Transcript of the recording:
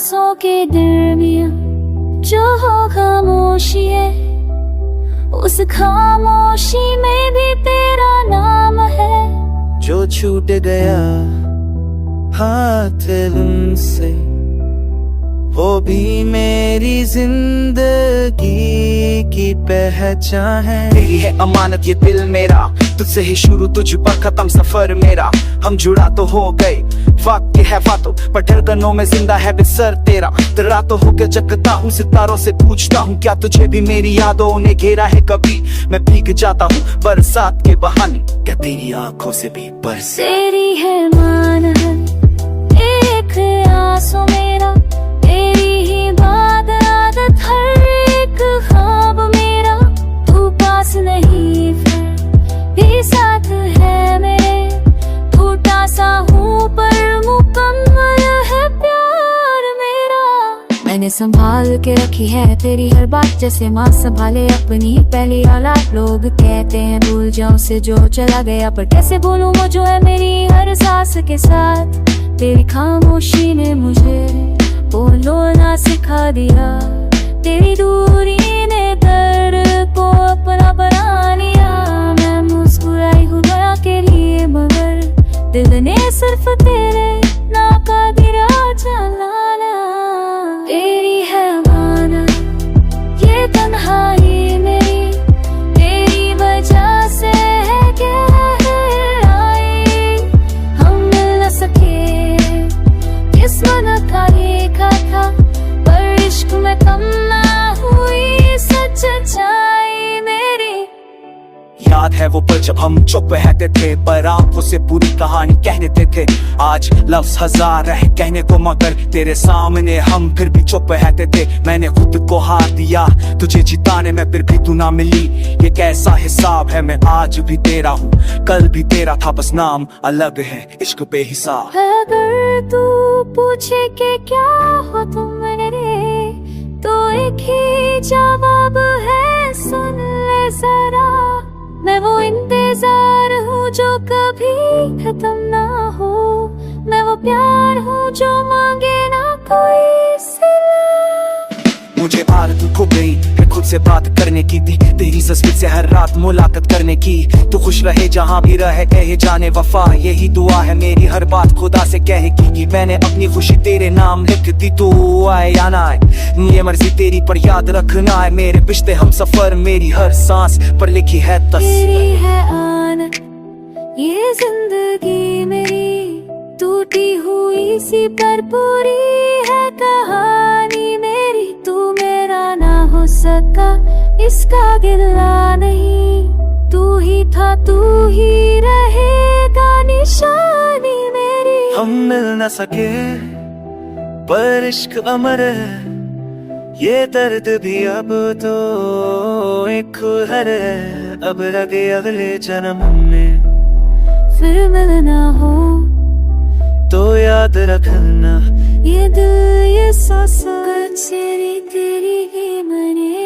सांसों के दरमियां जो हो खामोशी है, उस खामोशी में भी तेरा नाम है। जो छूट गया हाथ उनसे, वो भी मेरी जिंदगी की पहचान है। तेरी है अमानत ये दिल मेरा, तुझसे ही शुरू तुझ पर खत्म सफर मेरा। हम जुड़ा तो हो गए वक्त है बातों पर, धड़कनों में जिंदा है बिसर तेरा। तेरा तो होके जगता हूँ, सितारों से पूछता हूँ क्या तुझे भी मेरी यादों ने घेरा है कभी। मैं भीग जाता हूँ बरसात के बहाने, क्या तेरी आंखों से भी बरस। तेरी है मानहत एक आंसू मेरा, तेरी ही बात आदत हर एक ख्वाब मेरा। तू पास नहीं फिर भी साथ है मेरे, टूटा सा हूँ पर मुकम्मल है प्यार मेरा। मैंने संभाल के रखी है तेरी हर बात, जैसे माँ संभाले अपनी पहली औलाद। लोग कहते हैं भूल जाऊं से जो चला गया, पर कैसे भूलूं वो जो है मेरी हर सांस के साथ। तेरी खामोशी ने मुझे बोलना सिखा दिया, तेरी दूरी ने दर्द को अपना बना लिया। मैं मुस्कुराई हूँ दया के लिए, मगर दिल ने सिर्फ तेरे नाम का गिरा चलाना। तेरी है अमानत ये तन्हाई मेरी, तेरी वजह से है गहराई। हम मिल न सके किस्मत का लिखा था, पर इश्क में कम ना हुई सच्चाई मेरी। याद है वो पल जब हम चुप रहते थे, पर आंखों से पूरी कहानी कह देते थे। आज लफ्ज हजार रहे कहने को, मगर तेरे सामने हम फिर भी चुप रहते थे। मैंने खुद को हार दिया तुझे जिताने में, फिर भी तू ना मिली। ये कैसा हिसाब है, मैं आज भी तेरा हूँ कल भी तेरा था, बस नाम अलग है इश्क बेहिसाब। अगर तू पूछे के क्या हो तुम मेरे, तो एक ही जवाब है सुन ले जरा। मैं वो इंतजार हूँ जो कभी खत्म ना हो, मैं वो प्यार हूँ जो मांगे ना कोई सिला। मुझे आदत हो गई है खुद से बात करने की, थी तेरी तस्वीर से हर रात मुलाकात करने की। तू खुश रहे जहाँ भी रहे, कहे जाने वफा यही दुआ है मेरी। हर बात खुदा से कहे कि मैंने अपनी खुशी तेरे नाम लिख दी। तू आए या ना आए ये मर्जी तेरी, पर याद रखना है मेरे पिछले हम सफर मेरी हर सांस पर लिखी है तेरी है आनत ये जिंदगी मेरी, टूटी हुई सी पर पूरी है कहानी मेरी। तू मेरा ना हो सका इसका गिला नहीं, तू ही था तू ही रहेगा निशानी मेरी। हम मिल न सके पर इश्क अमर है, ये दर्द भी अब तो एक खुहर है। अब लगे अगले जन्म में फिर मिलना हो तो याद रखना, ये दिल ये सांस तेरी तेरी ही मने।